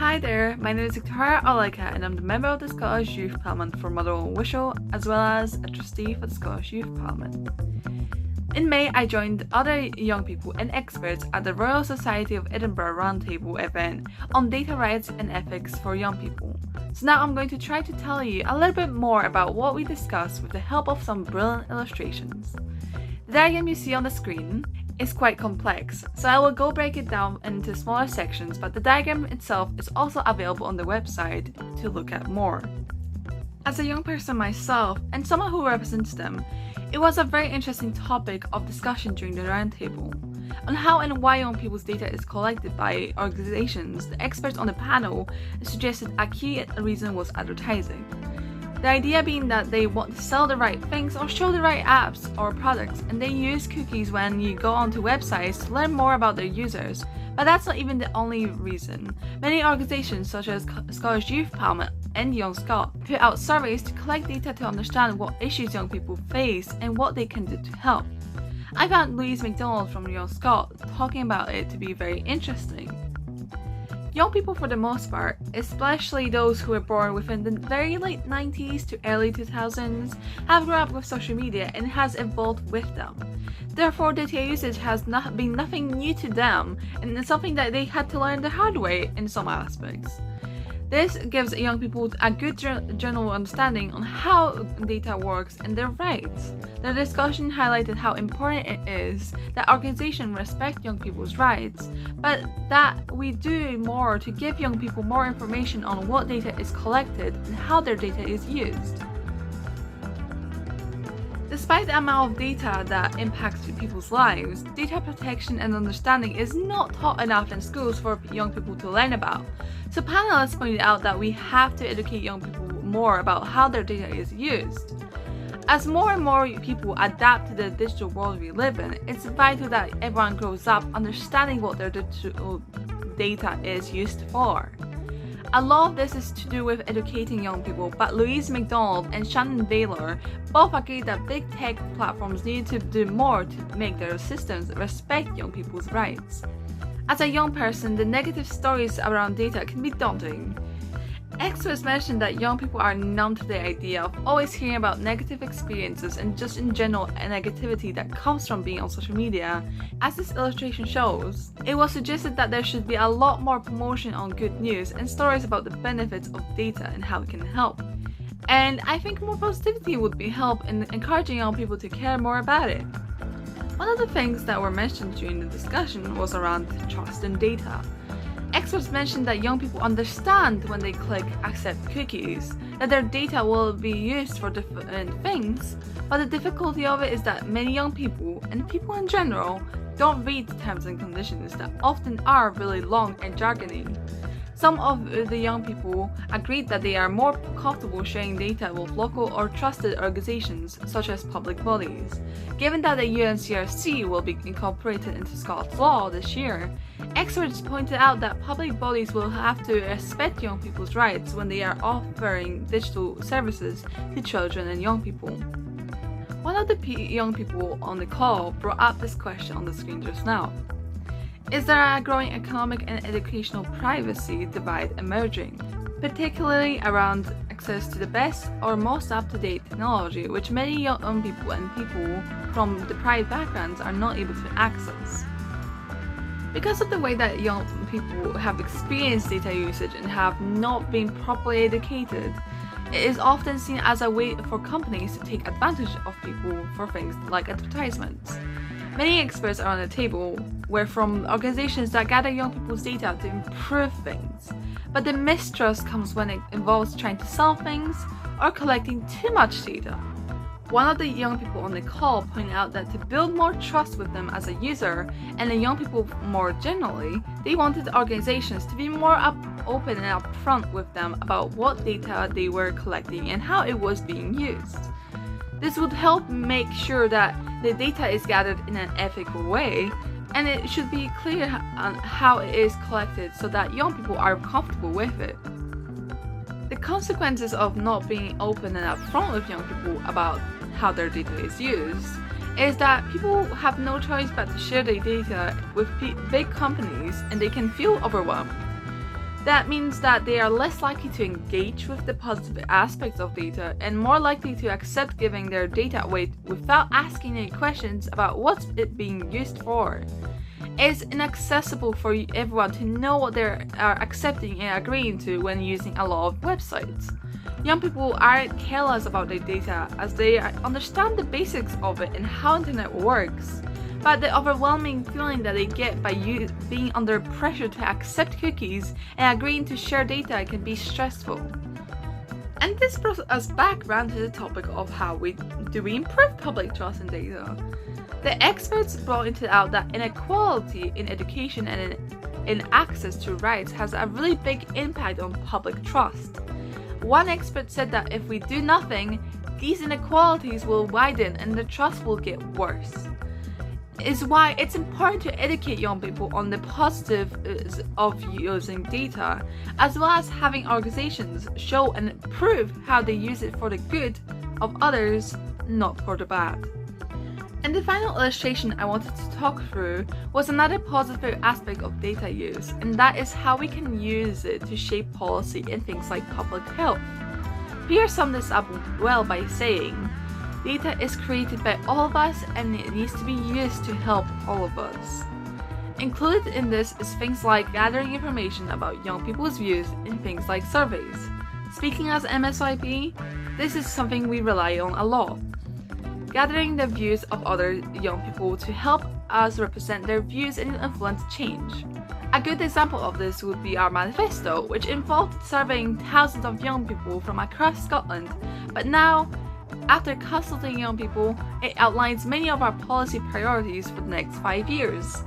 Hi there, my name is Wiktoria Orlicka and I'm the member of the Scottish Youth Parliament for Motherwell and Wishaw, as well as a trustee for the Scottish Youth Parliament. In May, I joined other young people and experts at the Royal Society of Edinburgh roundtable event on data rights and ethics for young people. So now I'm going to try to tell you a little bit more about what we discussed with the help of some brilliant illustrations. The diagram you see on the screen is quite complex, so I will break it down into smaller sections, but the diagram itself is also available on the website to look at more. As a young person myself, and someone who represents them, it was a very interesting topic of discussion during the roundtable. On how and why young people's data is collected by organizations, the experts on the panel suggested a key reason was advertising. The idea being that they want to sell the right things or show the right apps or products, and they use cookies when you go onto websites to learn more about their users. But that's not even the only reason. Many organizations such as Scottish Youth Parliament and Young Scot put out surveys to collect data to understand what issues young people face and what they can do to help. I found Louise MacDonald from Young Scot talking about it to be very interesting. Young people, for the most part, especially those who were born within the very late 90s to early 2000s, have grown up with social media and has evolved with them. Therefore, data usage has been nothing new to them, and it's something that they had to learn the hard way in some aspects. This gives young people a good general understanding on how data works and their rights. The discussion highlighted how important it is that organizations respect young people's rights, but that we do more to give young people more information on what data is collected and how their data is used. Despite the amount of data that impacts people's lives, data protection and understanding is not taught enough in schools for young people to learn about. So panelists pointed out that we have to educate young people more about how their data is used. As more and more people adapt to the digital world we live in, it's vital that everyone grows up understanding what their digital data is used for. A lot of this is to do with educating young people, but Louise MacDonald and Shannon Baylor both agreed that big tech platforms need to do more to make their systems respect young people's rights. As a young person, the negative stories around data can be daunting. Experts mentioned that young people are numb to the idea of always hearing about negative experiences and just in general negativity that comes from being on social media. As this illustration shows, it was suggested that there should be a lot more promotion on good news and stories about the benefits of data and how it can help. And I think more positivity would be help in encouraging young people to care more about it. One of the things that were mentioned during the discussion was around trust in data. Experts mentioned that young people understand when they click accept cookies that their data will be used for different things, but the difficulty of it is that many young people, and people in general, don't read the terms and conditions that often are really long and jargony. Some of the young people agreed that they are more comfortable sharing data with local or trusted organizations such as public bodies. Given that the UNCRC will be incorporated into Scots law this year, experts pointed out that public bodies will have to respect young people's rights when they are offering digital services to children and young people. One of the young people on the call brought up this question on the screen just now. Is there a growing economic and educational privacy divide emerging, particularly around access to the best or most up-to-date technology, which many young people and people from deprived backgrounds are not able to access? Because of the way that young people have experienced data usage and have not been properly educated, it is often seen as a way for companies to take advantage of people for things like advertisements. Many experts are on the table were from organizations that gather young people's data to improve things, but the mistrust comes when it involves trying to sell things or collecting too much data. One of the young people on the call pointed out that to build more trust with them as a user, and the young people more generally, they wanted organizations to be more open and upfront with them about what data they were collecting and how it was being used. This would help make sure that the data is gathered in an ethical way, and it should be clear on how it is collected so that young people are comfortable with it. The consequences of not being open and upfront with young people about how their data is used is that people have no choice but to share their data with big companies, and they can feel overwhelmed. That means that they are less likely to engage with the positive aspects of data and more likely to accept giving their data away without asking any questions about what's it being used for. It's inaccessible for everyone to know what they are accepting and agreeing to when using a lot of websites. Young people aren't careless about their data as they understand the basics of it and how internet works. But the overwhelming feeling that they get by being under pressure to accept cookies and agreeing to share data can be stressful. And this brought us back around to the topic of how we improve public trust in data. The experts pointed out that inequality in education and in access to rights has a really big impact on public trust. One expert said that if we do nothing, these inequalities will widen and the trust will get worse. Is why it's important to educate young people on the positives of using data, as well as having organizations show and prove how they use it for the good of others, not for the bad. And the final illustration I wanted to talk through was another positive aspect of data use, and that is how we can use it to shape policy in things like public health. Pierre summed this up well by saying, "Data is created by all of us and it needs to be used to help all of us." Included in this is things like gathering information about young people's views in things like surveys. Speaking as MSYP, this is something we rely on a lot. Gathering the views of other young people to help us represent their views and influence change. A good example of this would be our manifesto, which involved surveying thousands of young people from across Scotland, but now, after consulting young people, it outlines many of our policy priorities for the next 5 years.